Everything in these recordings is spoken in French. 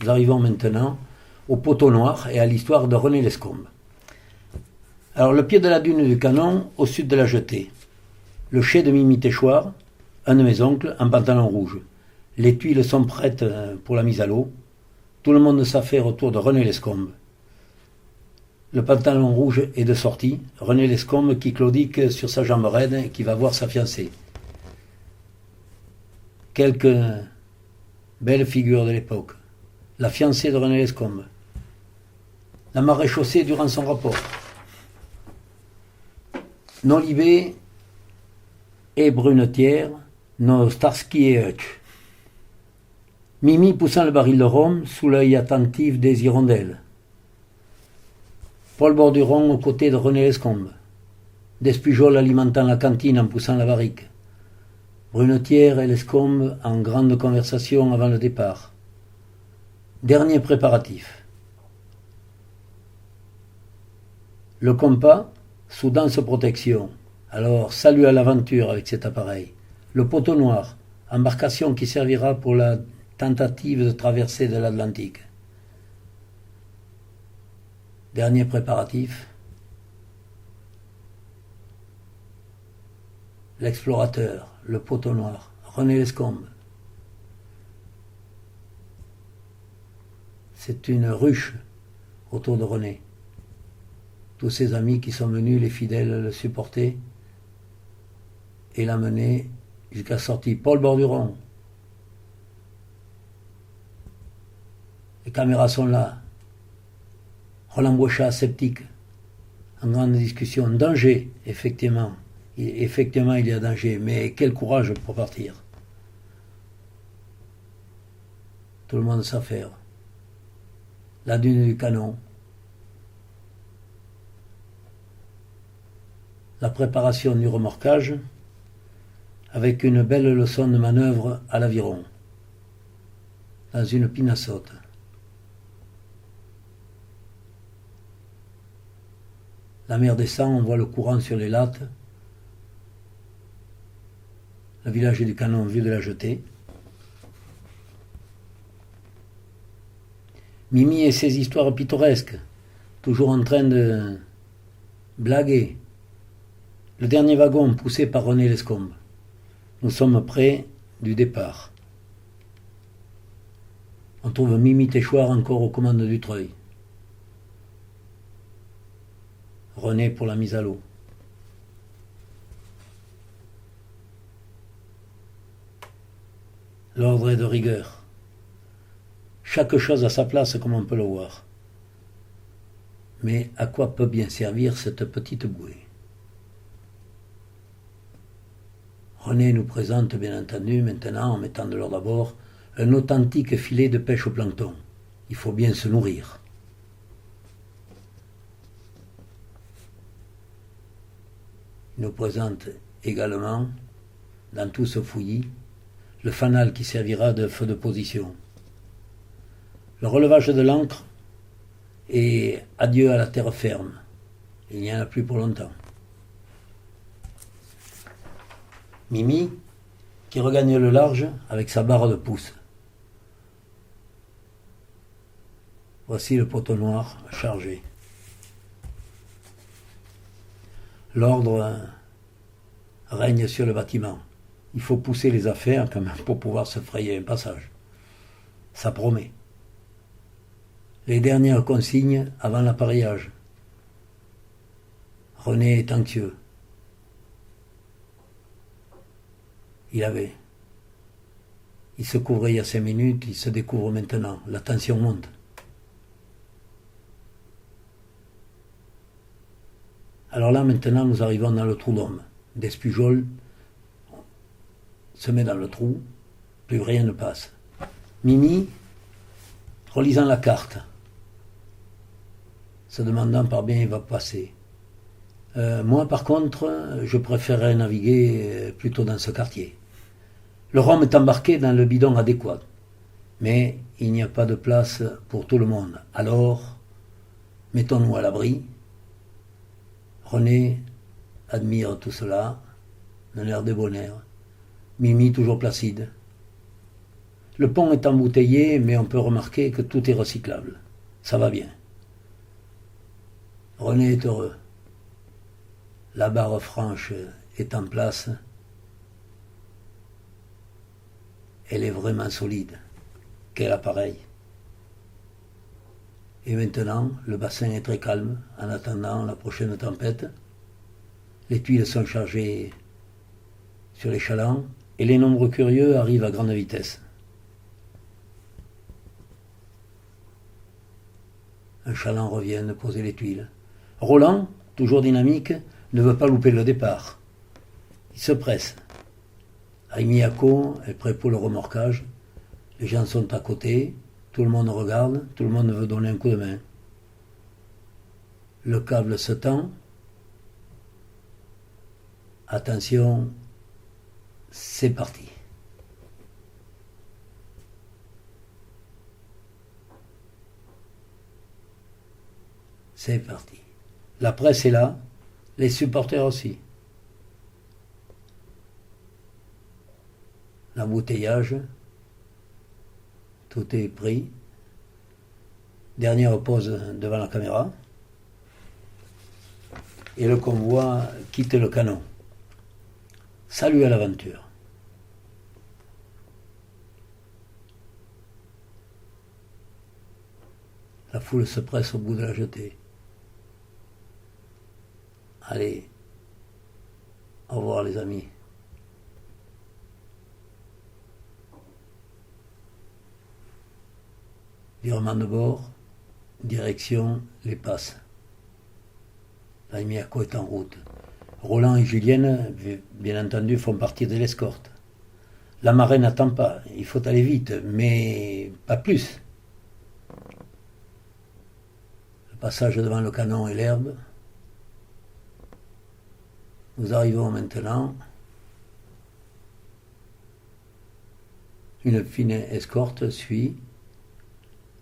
Nous arrivons maintenant au poteau noir et à l'histoire de René Lescombe. Alors, le pied de la dune du Canon, au sud de la jetée. Le chai de Mimi Téchoir, un de mes oncles, en pantalon rouge. Les tuiles sont prêtes pour la mise à l'eau. Tout le monde s'affaire autour de René Lescombe. Le pantalon rouge est de sortie. René Lescombe qui claudique sur sa jambe raide et qui va voir sa fiancée. Quelques belles figures de l'époque. La fiancée de René Lescombe. La maréchaussée durant son rapport. Nos Libé et Brunetière, nos Starsky et Hutch. Mimi poussant le baril de rhum sous l'œil attentif des hirondelles. Paul Borduron aux côtés de René Lescombe. Despujol alimentant la cantine en poussant la barrique. Brunetière et Lescombe en grande conversation avant le départ. Dernier préparatif. Le compas, sous dense protection. Alors, salut à l'aventure avec cet appareil. Le poteau noir, embarcation qui servira pour la tentative de traversée de l'Atlantique. Dernier préparatif. L'explorateur, le poteau noir, René Lescombe. C'est une ruche autour de René. Tous ses amis qui sont venus, les fidèles, le supporter et l'amener jusqu'à la sortie. Paul Borduron. Les caméras sont là. Roland Boichat, sceptique, en grande discussion. Danger, effectivement. Effectivement, il y a danger, mais quel courage pour partir. Tout le monde s'affaire. La dune du Canon. La préparation du remorquage, avec une belle leçon de manœuvre à l'aviron, dans une pinassote. La mer descend, on voit le courant sur les lattes. Le village du Canon vu de la jetée. Mimi et ses histoires pittoresques, toujours en train de blaguer. Le dernier wagon poussé par René Lescombe. Nous sommes près du départ. On trouve Mimi Téchoir encore aux commandes du treuil. René pour la mise à l'eau. L'ordre est de rigueur. Chaque chose à sa place comme on peut le voir. Mais à quoi peut bien servir cette petite bouée? René nous présente bien entendu maintenant, en mettant de l'ordre à bord, un authentique filet de pêche au plancton. Il faut bien se nourrir. Il nous présente également, dans tout ce fouillis, le fanal qui servira de feu de position. Le relevage de l'ancre et adieu à la terre ferme. Il n'y en a plus pour longtemps. Mimi, qui regagne le large avec sa barre de pouce. Voici le poteau noir chargé. L'ordre règne sur le bâtiment. Il faut pousser les affaires quand même pour pouvoir se frayer un passage. Ça promet. Les dernières consignes avant l'appareillage. René est anxieux. Il se couvrait il y a 5 minutes, il se découvre maintenant. La tension monte. Alors là, maintenant, nous arrivons dans le trou d'homme. Despujol se met dans le trou, plus rien ne passe. Mimi, relisant la carte, se demandant par bien il va passer. Moi, par contre, je préférerais naviguer plutôt dans ce quartier. Le rhum est embarqué dans le bidon adéquat, mais il n'y a pas de place pour tout le monde. Alors, mettons-nous à l'abri. René admire tout cela, d'un air débonnaire. Mimi toujours placide. Le pont est embouteillé, mais on peut remarquer que tout est recyclable. Ça va bien. René est heureux. La barre franche est en place. Elle est vraiment solide. Quel appareil! Et maintenant, le bassin est très calme en attendant la prochaine tempête. Les tuiles sont chargées sur les chalands et les nombreux curieux arrivent à grande vitesse. Un chaland revient de poser les tuiles. Roland, toujours dynamique, ne veut pas louper le départ. Il se presse. Aimiako est prêt pour le remorquage. Les gens sont à côté. Tout le monde regarde. Tout le monde veut donner un coup de main. Le câble se tend. Attention, c'est parti. C'est parti. La presse est là, les supporters aussi. L'embouteillage, tout est pris. Dernière pause devant la caméra. Et le convoi quitte le canon. Salut à l'aventure. La foule se presse au bout de la jetée. Allez, au revoir les amis. Virement de bord, direction les Passes. Aimiako est en route. Roland et Julienne, bien entendu, font partie de l'escorte. La marée n'attend pas, il faut aller vite, mais pas plus. Le passage devant le canon et l'herbe. Nous arrivons maintenant. Une fine escorte suit.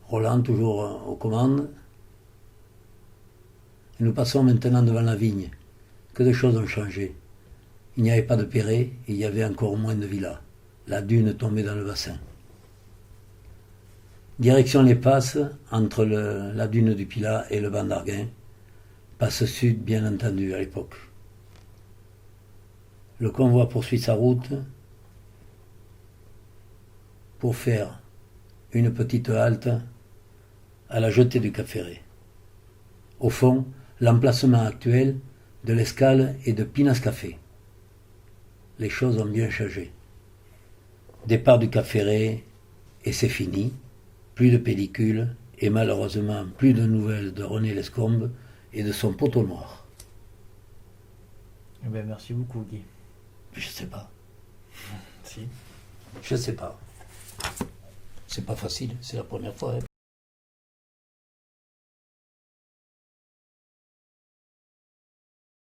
Roland toujours aux commandes. Et nous passons maintenant devant la vigne. Que de choses ont changé. Il n'y avait pas de Perret, il y avait encore moins de villas. La dune tombait dans le bassin. Direction les Passes, entre la dune du Pilat et le banc d'Arguin. Passe sud, bien entendu, à l'époque. Le convoi poursuit sa route pour faire une petite halte à la jetée du Cap Ferret. Au fond, l'emplacement actuel de l'escale est de Pinas Café. Les choses ont bien changé. Départ du Cap Ferret et c'est fini. Plus de pellicule et malheureusement plus de nouvelles de René Lescombe et de son poteau noir. Eh ben, merci beaucoup, Guy. Je sais pas. Si. Je sais pas. C'est pas facile, c'est la première fois. Hein.